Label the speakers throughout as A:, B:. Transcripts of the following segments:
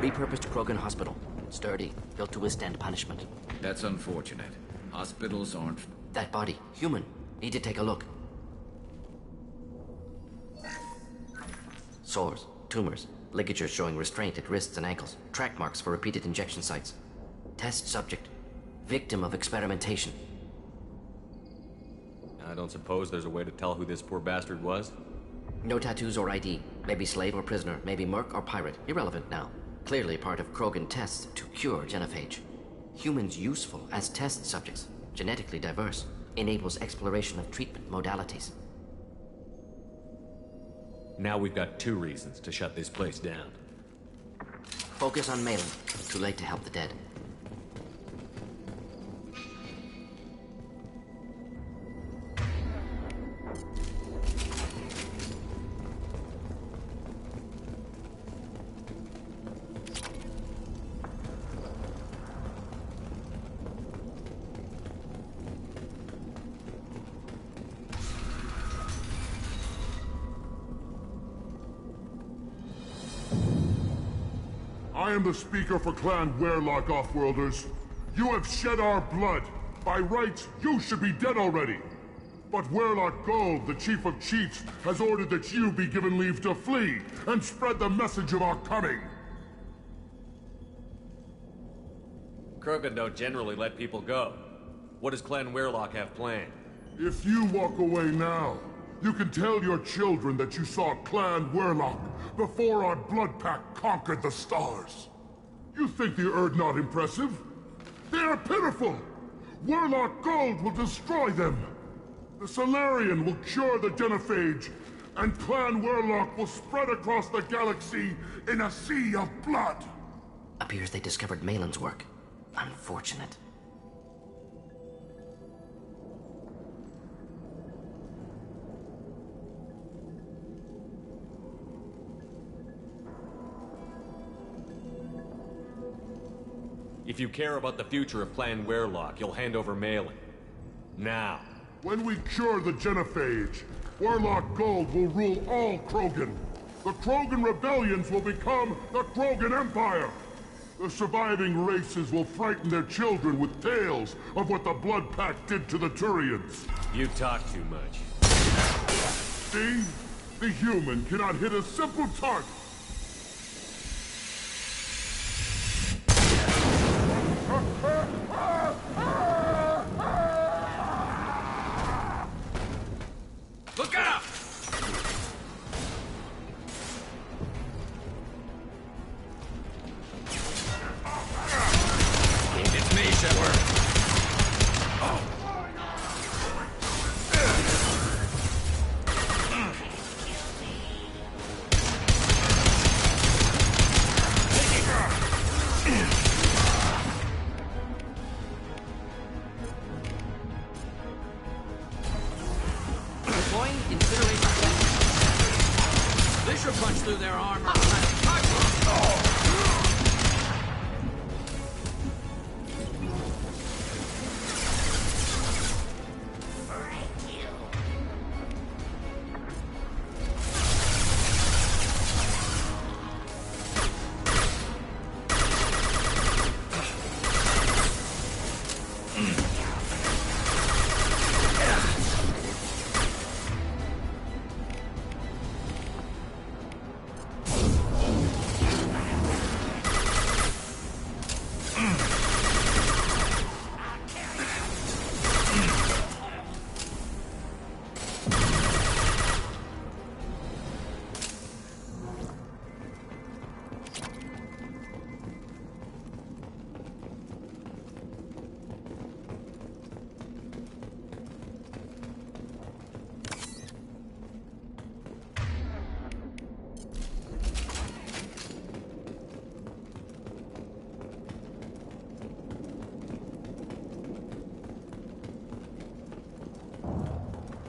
A: Repurposed Krogan Hospital. Sturdy, built to withstand punishment.
B: That's unfortunate. Hospitals aren't...
A: That body, human. Need to take a look. Sores, tumors, ligatures showing restraint at wrists and ankles, track marks for repeated injection sites. Test subject. Victim of experimentation.
C: I don't suppose there's a way to tell who this poor bastard was?
A: No tattoos or ID. Maybe slave or prisoner, maybe merc or pirate. Irrelevant now. Clearly part of Krogan tests to cure genophage. Humans useful as test subjects. Genetically diverse. Enables exploration of treatment modalities.
C: Now we've got 2 reasons to shut this place down.
A: Focus on Malin. Too late to help the dead.
D: I am the speaker for Clan Werlock, Offworlders. You have shed our blood. By rights, you should be dead already. But Werlock Gold, the Chief of Chiefs, has ordered that you be given leave to flee and spread the message of our coming.
C: Krogan don't generally let people go. What does Clan Werlock have planned?
D: If you walk away now, you can tell your children that you saw Clan Werlock before our blood pact conquered the stars. You think the Erd not impressive? They are pitiful! Werlock Gold will destroy them! The Solarian will cure the genophage, and Clan Werlock will spread across the galaxy in a sea of blood!
A: Appears they discovered Malin's work. Unfortunate.
C: If you care about the future of Clan Werlock, you'll hand over Malin. Now.
D: When we cure the genophage, Werlock Gold will rule all Krogan. The Krogan rebellions will become the Krogan Empire. The surviving races will frighten their children with tales of what the Blood Pact did to the Turians.
C: You talk too much.
D: See? The human cannot hit a simple target.
B: Look out! It's me, Shepard.
A: Deploying incineration. This should punch through their armor.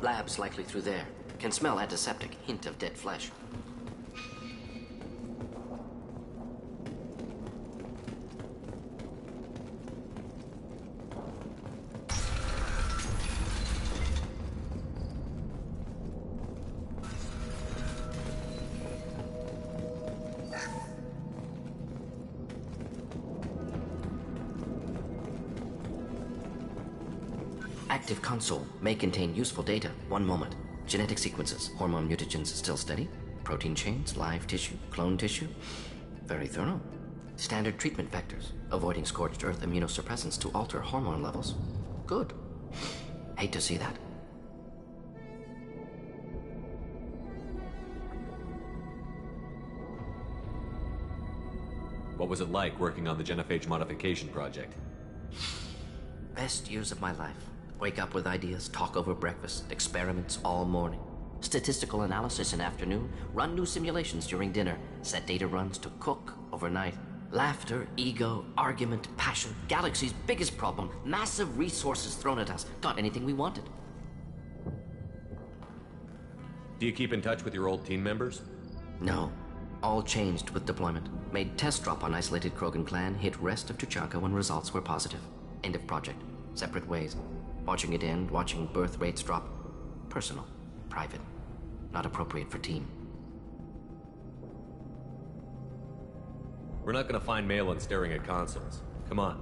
A: Labs likely through there. Can smell antiseptic, hint of dead flesh. active console may contain useful data. One moment. Genetic sequences, hormone mutagens still steady. Protein chains, live tissue, clone tissue. Very thorough. Standard treatment vectors, avoiding scorched earth immunosuppressants to alter hormone levels. Good. Hate to see that.
C: What was it like working on the genophage modification project?
A: Best years of my life. Wake up with ideas, talk over breakfast, experiments all morning. Statistical analysis in afternoon, run new simulations during dinner, set data runs to cook overnight. Laughter, ego, argument, passion, Galaxy's biggest problem, massive resources thrown at us. Got anything we wanted.
C: Do you keep in touch with your old team members?
A: No. All changed with deployment. Made test drop on isolated Krogan clan, hit rest of Tuchanka when results were positive. End of project. Separate ways. Watching it end, watching birth rates drop. Personal. Private. Not appropriate for team.
C: We're not gonna find Malin staring at consoles. Come on.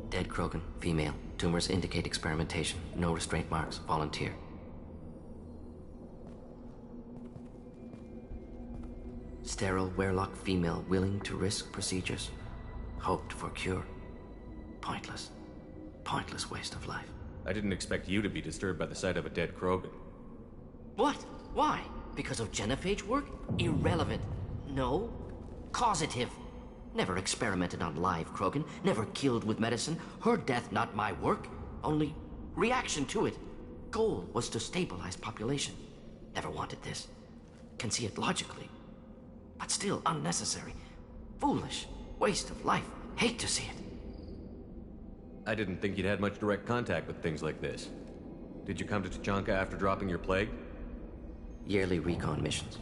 A: Dead Krogan, female. Tumors indicate experimentation. No restraint marks. Volunteer. Sterile Wehrlock female willing to risk procedures. Hoped for cure. Pointless. Pointless waste of life.
C: I didn't expect you to be disturbed by the sight of a dead Krogan.
A: What? Why? Because of genophage work? Irrelevant. No. Causative. Never experimented on live Krogan. Never killed with medicine. Her death not my work. Only reaction to it. Goal was to stabilize population. Never wanted this. Can see it logically. But still unnecessary. Foolish. Waste of life. Hate to see it.
C: I didn't think you'd had much direct contact with things like this. Did you come to Tuchanka after dropping your plague?
A: Yearly recon missions.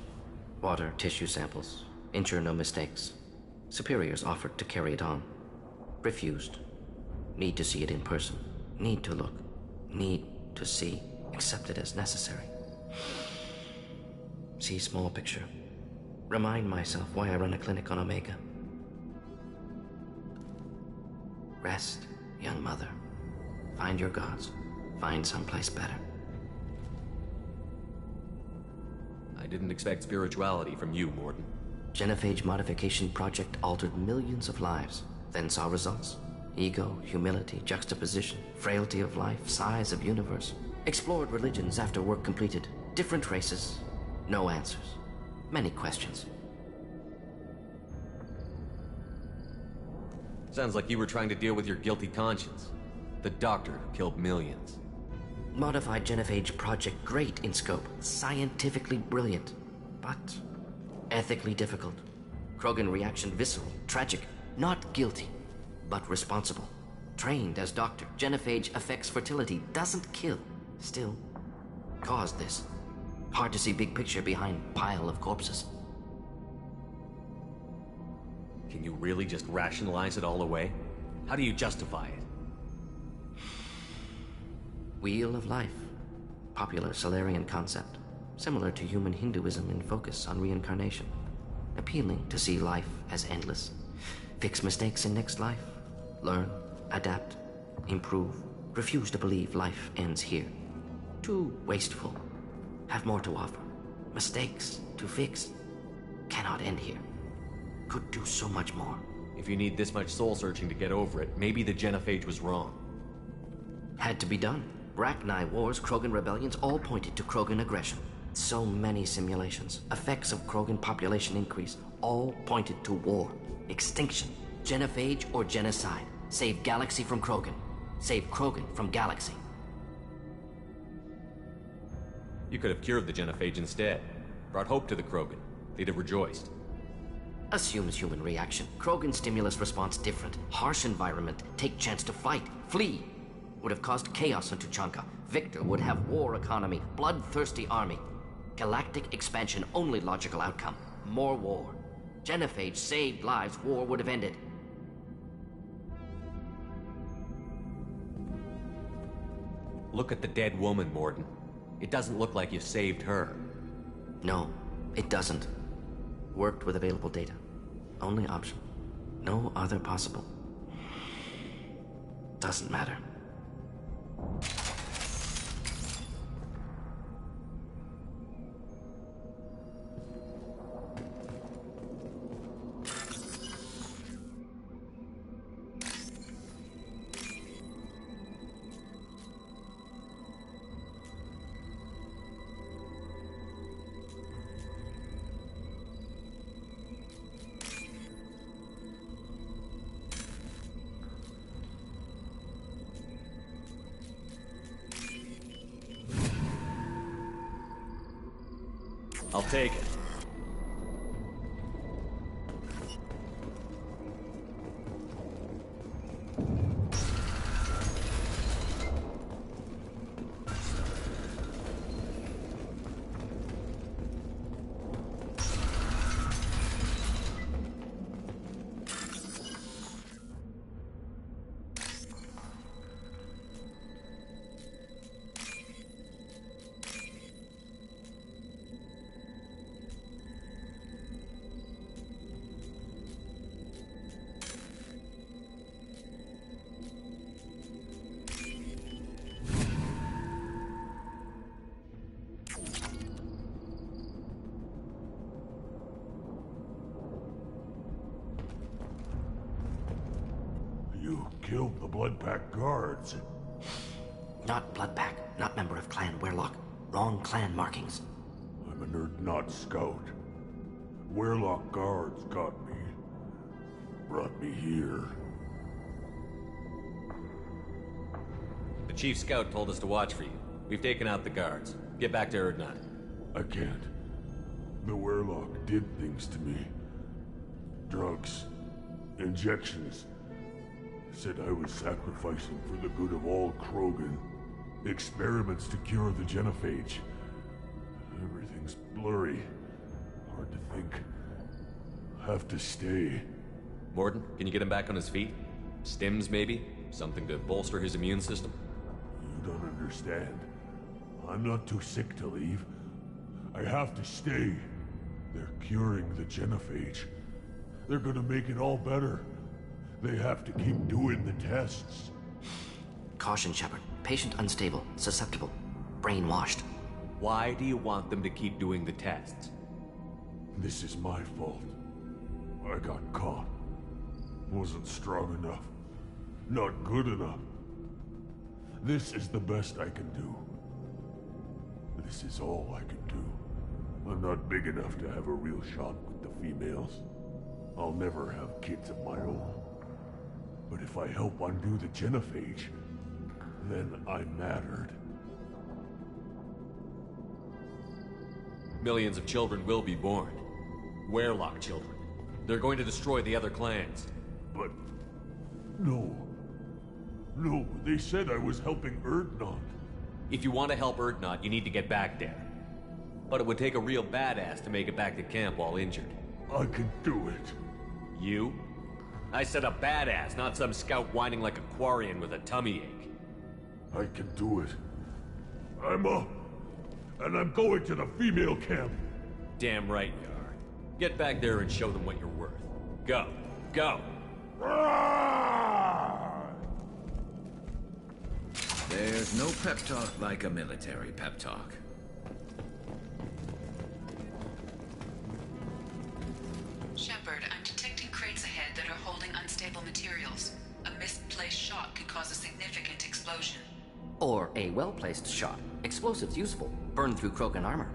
A: Water, tissue samples. Ensure no mistakes. Superiors offered to carry it on. Refused. Need to see it in person. Need to look. Need to see. Accepted as necessary. See small picture. Remind myself why I run a clinic on Omega. Rest, young mother. Find your gods. Find someplace better.
C: I didn't expect spirituality from you, Mordin.
A: Genophage modification project altered millions of lives, then saw results. Ego, humility, juxtaposition, frailty of life, size of universe. Explored religions after work completed. Different races, no answers. Many questions.
C: Sounds like you were trying to deal with your guilty conscience. The doctor who killed millions.
A: Modified genophage project great in scope, scientifically brilliant, but ethically difficult. Krogan reaction visceral, tragic, not guilty, but responsible. Trained as doctor, genophage affects fertility, doesn't kill. Still, caused this. Hard to see big picture behind pile of corpses.
C: Can you really just rationalize it all away? How do you justify it?
A: Wheel of life. Popular Solarian concept. Similar to human Hinduism in focus on reincarnation. Appealing to see life as endless. Fix mistakes in next life. Learn, adapt, improve. Refuse to believe life ends here. Too wasteful. Have more to offer. Mistakes to fix. Cannot end here. Could do so much more.
C: If you need this much soul searching to get over it, maybe the genophage was wrong.
A: Had to be done. Rachni wars, Krogan rebellions, all pointed to Krogan aggression. So many simulations. Effects of Krogan population increase. All pointed to war. Extinction. Genophage or genocide. Save Galaxy from Krogan. Save Krogan from Galaxy.
C: You could have cured the genophage instead. Brought hope to the Krogan. They'd have rejoiced.
A: Assumes human reaction. Krogan stimulus response different. Harsh environment. Take chance to fight. Flee. Would have caused chaos on Tuchanka. Victor would have war economy. Bloodthirsty army. Galactic expansion only logical outcome. More war. Genophage saved lives, war would have ended.
C: Look at the dead woman, Mordin. It doesn't look like you saved her.
A: No, it doesn't. Worked with available data. Only option. No other possible. Doesn't matter.
C: I'll take it.
D: You killed the Bloodpack guards.
A: Not Bloodpack, not member of Clan Werlock. Wrong clan markings.
D: I'm an Urdnot scout. Werlock guards got me. Brought me here.
C: The Chief Scout told us to watch for you. We've taken out the guards. Get back to Urdnot.
D: I can't. The Werlock did things to me. Drugs. Injections. Said I was sacrificing for the good of all Krogan. Experiments to cure the genophage. Everything's blurry. Hard to think. Have to stay.
C: Mordin, can you get him back on his feet? Stims, maybe? Something to bolster his immune system?
D: You don't understand. I'm not too sick to leave. I have to stay. They're curing the genophage. They're gonna make it all better. They have to keep doing the tests.
A: Caution, Shepard. Patient unstable, susceptible, brainwashed.
C: Why do you want them to keep doing the tests?
D: This is my fault. I got caught. Wasn't strong enough. Not good enough. This is the best I can do. This is all I can do. I'm not big enough to have a real shot with the females. I'll never have kids of my own. But if I help undo the genophage, then I mattered.
C: Millions of children will be born. Werlock children. They're going to destroy the other clans.
D: But... no. No, they said I was helping Urdnot.
C: If you want to help Urdnot, you need to get back there. But it would take a real badass to make it back to camp while injured.
D: I can do it.
C: You? I said a badass, not some scout whining like a Quarian with a tummy ache.
D: I can do it. I'm up. And I'm going to the female camp.
C: Damn right you are. Get back there and show them what you're worth. Go. Go!
B: There's no pep talk like a military pep talk.
E: Shepard, I'm detecting crates ahead that are holding unstable materials. A misplaced shot could cause a significant explosion.
A: Or a well-placed shot. Explosives useful. Burn through Krogan armor.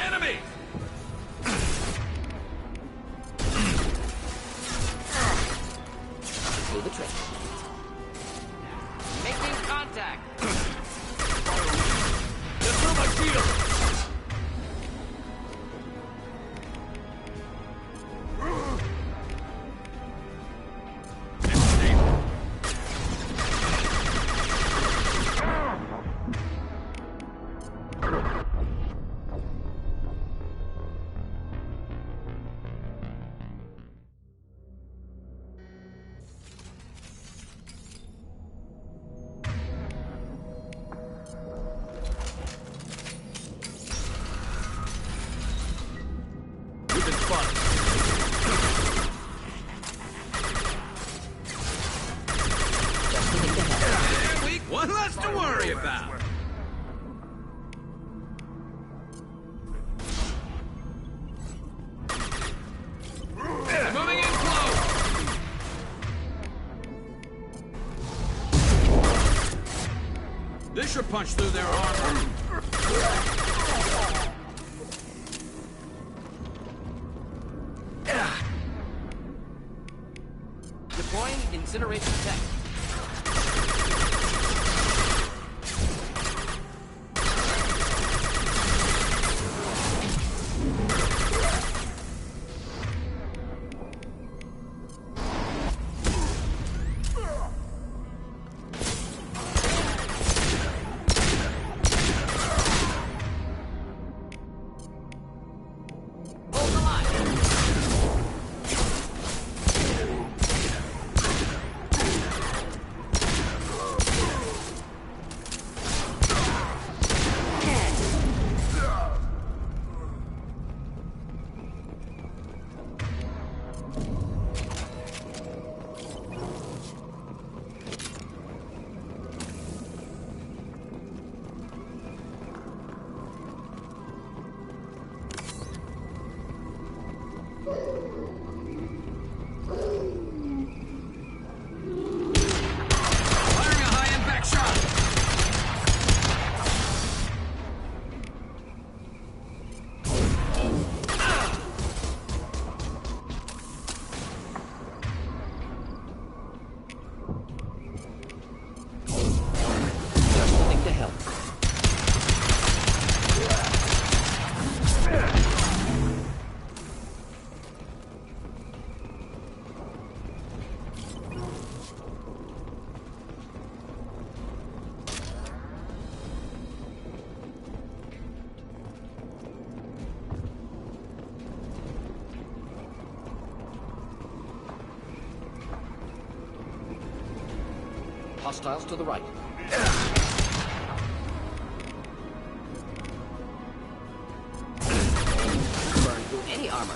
C: Enemy!
A: Do the trick.
F: Making contact.
C: Get through my shield!
F: spotted.
B: One less to worry about. Moving in close. This should punch through their armor.
A: Deploying incineration tech. Hostiles to the right. Burn through any armor.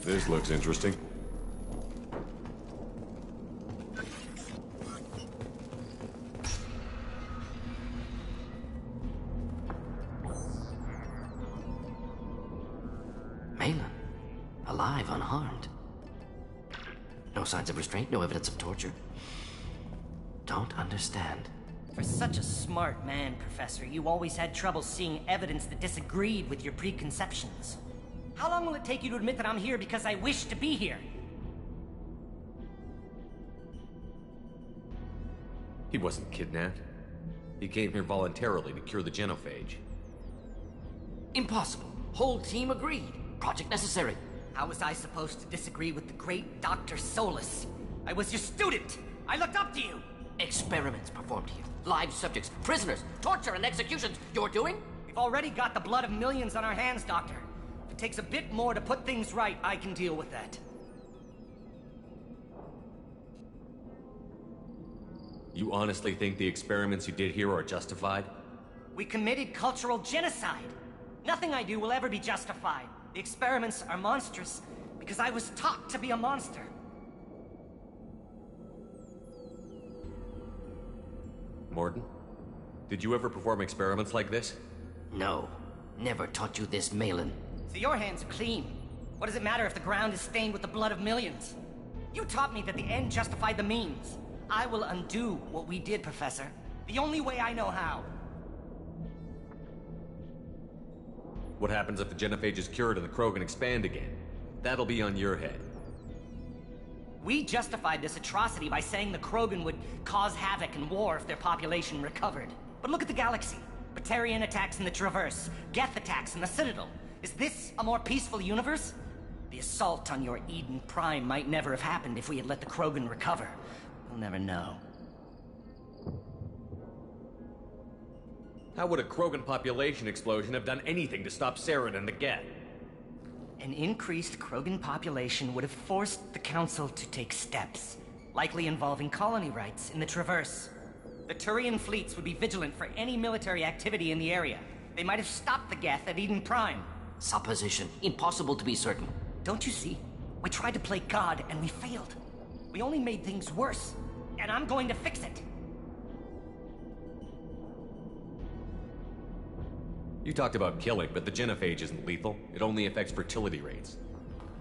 C: This looks interesting.
A: Malin. Alive, unharmed. No signs of restraint, no evidence of torture. Don't understand.
F: For such a smart man, Professor, you always had trouble seeing evidence that disagreed with your preconceptions. How long will it take you to admit that I'm here because I wish to be here?
C: He wasn't kidnapped. He came here voluntarily to cure the genophage.
A: Impossible. Whole team agreed. Project necessary.
F: How was I supposed to disagree with the great Dr. Solus? I was your student! I looked up to you!
A: Experiments performed here. Live subjects, prisoners, torture and executions. You're doing?
F: We've already got the blood of millions on our hands, Doctor. If it takes a bit more to put things right, I can deal with that.
C: You honestly think the experiments you did here are justified?
F: We committed cultural genocide. Nothing I do will ever be justified. The experiments are monstrous because I was taught to be a monster.
C: Mordin, did you ever perform experiments like this?
A: No. Never taught you this, Malin.
F: So your hands are clean. What does it matter if the ground is stained with the blood of millions? You taught me that the end justified the means. I will undo what we did, Professor. The only way I know how.
C: What happens if the genophage is cured and the Krogan expand again? That'll be on your head.
F: We justified this atrocity by saying the Krogan would cause havoc and war if their population recovered. But look at the galaxy. Batarian attacks in the Traverse, Geth attacks in the Citadel. Is this a more peaceful universe? The assault on your Eden Prime might never have happened if we had let the Krogan recover. We'll never know.
C: How would a Krogan population explosion have done anything to stop Saren and the Geth?
F: An increased Krogan population would have forced the Council to take steps, likely involving colony rights in the Traverse. The Turian fleets would be vigilant for any military activity in the area. They might have stopped the Geth at Eden Prime.
A: Supposition. Impossible to be certain.
F: Don't you see? We tried to play God and we failed. We only made things worse, and I'm going to fix it.
C: You talked about killing, but the genophage isn't lethal. It only affects fertility rates.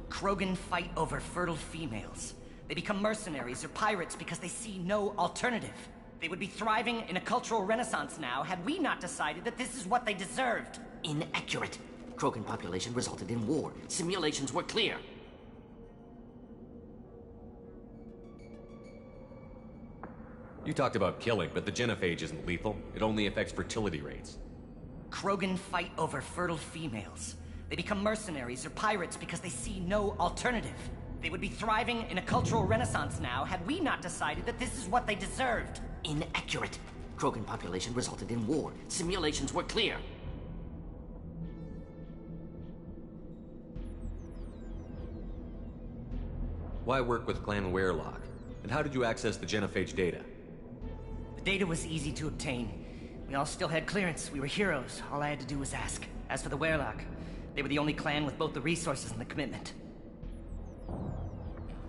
F: Krogan fight over fertile females. They become mercenaries or pirates because they see no alternative. They would be thriving in a cultural renaissance now had we not decided that this is what they deserved.
A: Inaccurate. Krogan population resulted in war. Simulations were clear.
C: You talked about killing, but the genophage isn't lethal. It only affects fertility rates.
F: Krogan fight over fertile females. They become mercenaries or pirates because they see no alternative. They would be thriving in a cultural renaissance now had we not decided that this is what they deserved.
A: Inaccurate. Krogan population resulted in war. Simulations were clear.
C: Why work with Clan Weyrloc? And how did you access the genophage data?
F: The data was easy to obtain. We all still had clearance. We were heroes. All I had to do was ask. As for the Weyrloc, they were the only clan with both the resources and the commitment.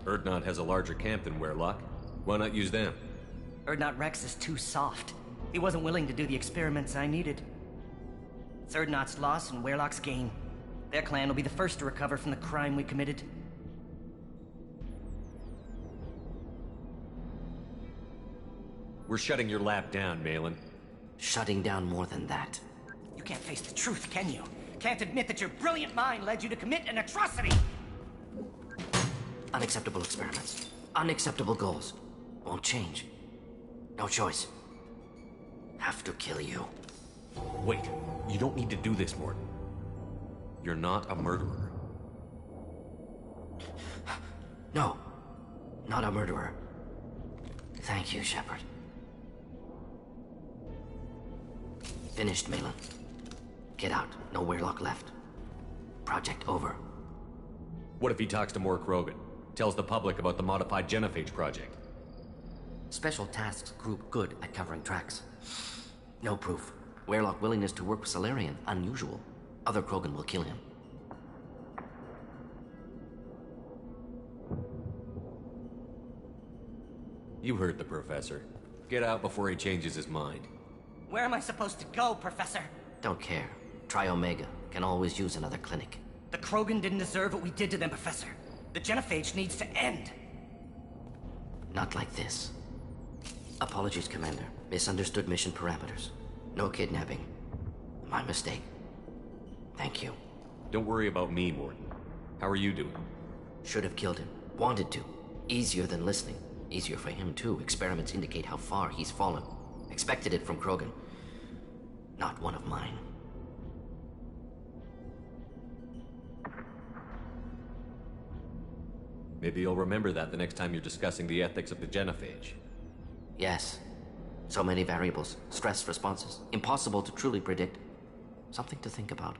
C: Urdnot has a larger camp than Weyrloc. Why not use them?
F: Urdnot Rex is too soft. He wasn't willing to do the experiments I needed. It's Urdnot's loss and Weyrloc's gain. Their clan will be the first to recover from the crime we committed.
C: We're shutting your lab down, Malin.
A: Shutting down more than that.
F: You can't face the truth, can you? Can't admit that your brilliant mind led you to commit an atrocity!
A: Unacceptable experiments. Unacceptable goals. Won't change. No choice. Have to kill you.
C: Wait, you don't need to do this, Mordin. You're not a murderer.
A: No. Not a murderer. Thank you, Shepard. Finished, Malin. Get out. No Weyrloc left. Project over.
C: What if he talks to more Krogan? Tells the public about the modified genophage project?
A: Special Tasks Group good at covering tracks. No proof. Weyrloc willingness to work with Salarian, unusual. Other Krogan will kill him.
C: You heard the professor. Get out before he changes his mind.
F: Where am I supposed to go, Professor?
A: Don't care. Try Omega. Can always use another clinic.
F: The Krogan didn't deserve what we did to them, Professor. The genophage needs to end.
A: Not like this. Apologies, Commander. Misunderstood mission parameters. No kidnapping. My mistake. Thank you.
C: Don't worry about me, Mordin. How are you doing?
A: Should have killed him. Wanted to. Easier than listening. Easier for him, too. Experiments indicate how far he's fallen. Expected it from Krogan. Not one of mine.
C: Maybe you'll remember that the next time you're discussing the ethics of the genophage.
A: Yes. So many variables. Stress responses. Impossible to truly predict. Something to think about.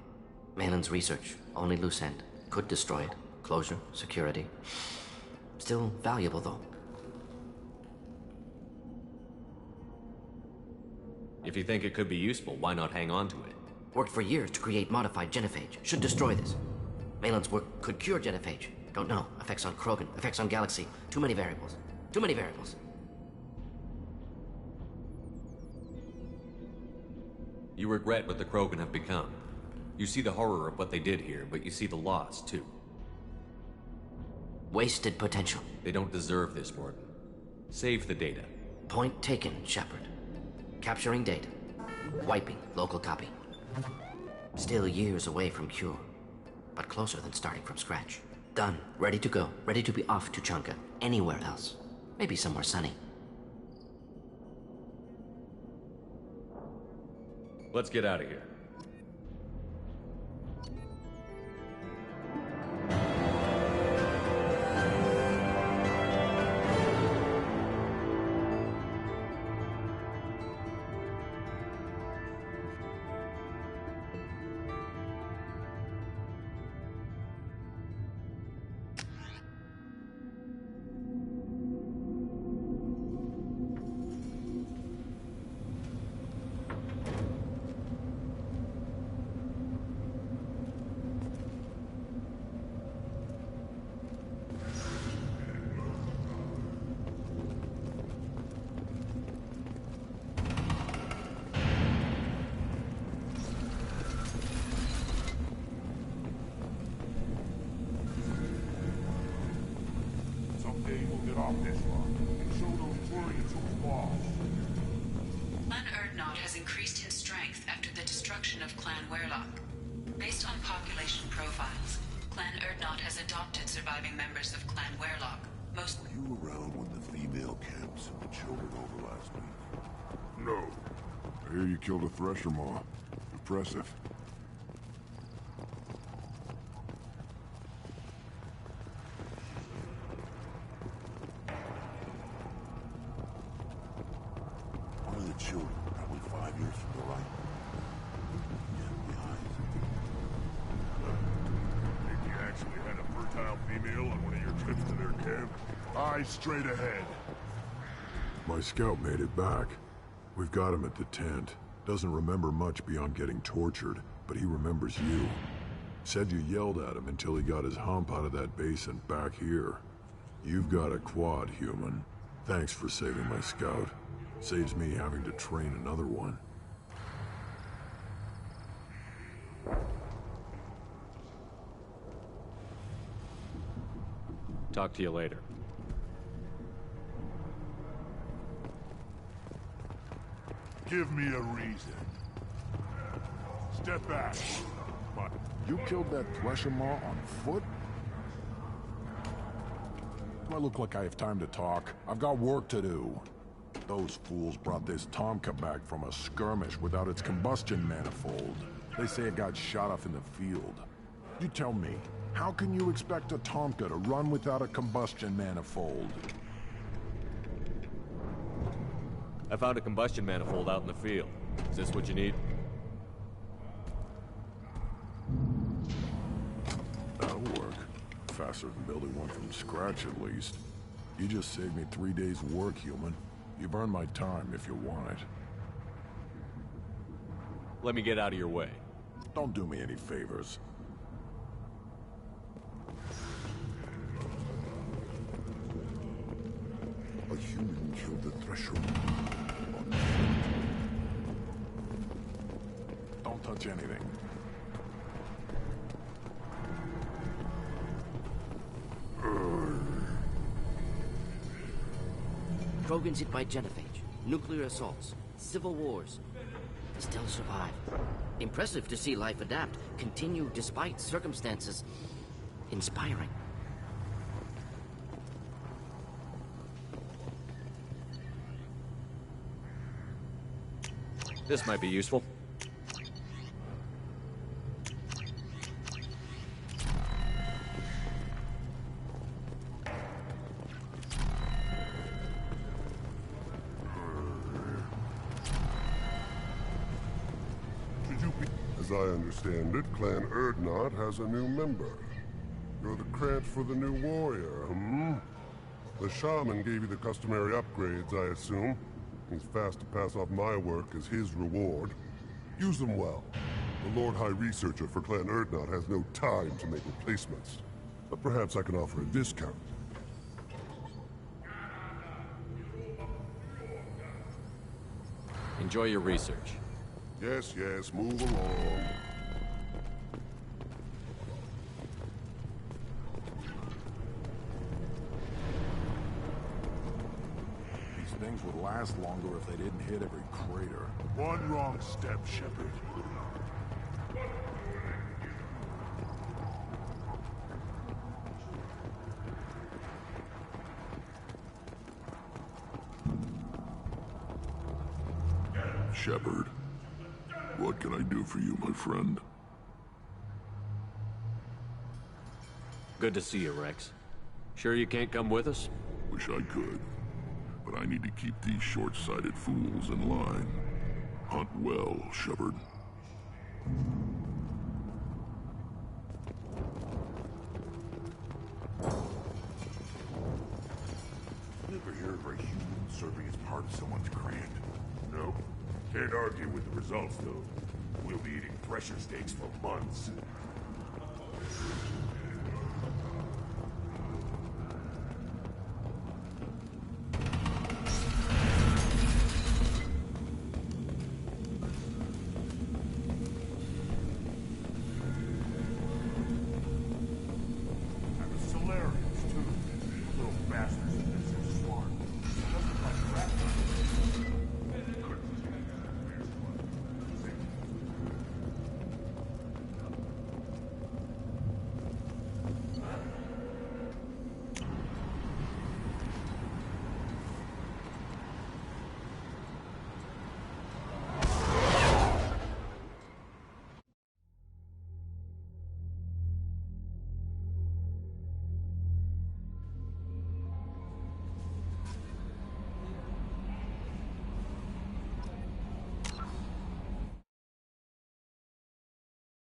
A: Malin's research. Only loose end. Could destroy it. Closure. Security. Still valuable, though.
C: If you think it could be useful, why not hang on to it?
A: Worked for years to create modified genophage. Should destroy this. Malin's work could cure genophage. Don't know. Effects on Krogan. Effects on Galaxy. Too many variables. Too many variables.
C: You regret what the Krogan have become. You see the horror of what they did here, but you see the loss, too.
A: Wasted potential.
C: They don't deserve this, Mordin. Save the data.
A: Point taken, Shepard. Capturing data. Wiping local copy. Still years away from cure, but closer than starting from scratch. Done. Ready to go. Ready to be off to Tuchanka. Anywhere else. Maybe somewhere sunny.
C: Let's get out of here.
D: Someday we'll get off this one and show those Turians who's boss.
E: Clan Urdnot has increased in strength after the destruction of Clan Werlock. Based on population profiles, Clan Urdnot has adopted surviving members of Clan Werlock. Most
D: Were you around when the female camps and the children over last week? No. I hear you killed a Thresher Maw. Impressive. One of the children, probably 5 years from the right. Yeah, behind. Think you actually had a fertile female on one of your trips to their camp? Eyes straight ahead.
G: My scout made it back. We've got him at the tent. Doesn't remember much beyond getting tortured, but he remembers you. Said you yelled at him until he got his hump out of that basin back here. You've got a quad, human. Thanks for saving my scout. Saves me having to train another one.
C: Talk to you later.
D: Give me a reason. Step back. But
H: You killed that Thresher Maw on foot? Do I look like I have time to talk? I've got work to do. Those fools brought this Tomka back from a skirmish without its combustion manifold. They say it got shot off in the field. You tell me, how can you expect a Tomka to run without a combustion manifold?
C: I found a combustion manifold out in the field. Is this what you need?
G: That'll work. Faster than building one from scratch, at least. You just saved me 3 days' work, human. You've earned my time if you want it.
C: Let me get out of your way.
G: Don't do me any favors.
D: a human
G: of the threshold. Don't touch anything.
A: Krogan's hit by genophage, nuclear assaults, civil wars. Still survive. Impressive to see life adapt, continue despite circumstances. Inspiring.
C: This might be useful.
I: As I understand it, Clan Urdnot has a new member. You're the Krant for the new warrior, hmm? The shaman gave you the customary upgrades, I assume. He's fast to pass off my work as his reward. Use them well. The Lord High Researcher for Clan Urdnot has no time to make replacements. But perhaps I can offer a discount.
C: Enjoy your research.
I: Yes, yes, move along.
H: These things would last longer if they didn't hit every crater.
D: One wrong step, Shepard.
G: Shepard, what can I do for you, my friend?
C: Good to see you, Rex. Sure you can't come with us?
G: Wish I could, but I need to keep these short-sighted fools in line. Hunt well, Shepard.
D: Never hear of a human serving as part of someone's Krant. No. Can't argue with the results, though. We'll be eating pressure steaks for months.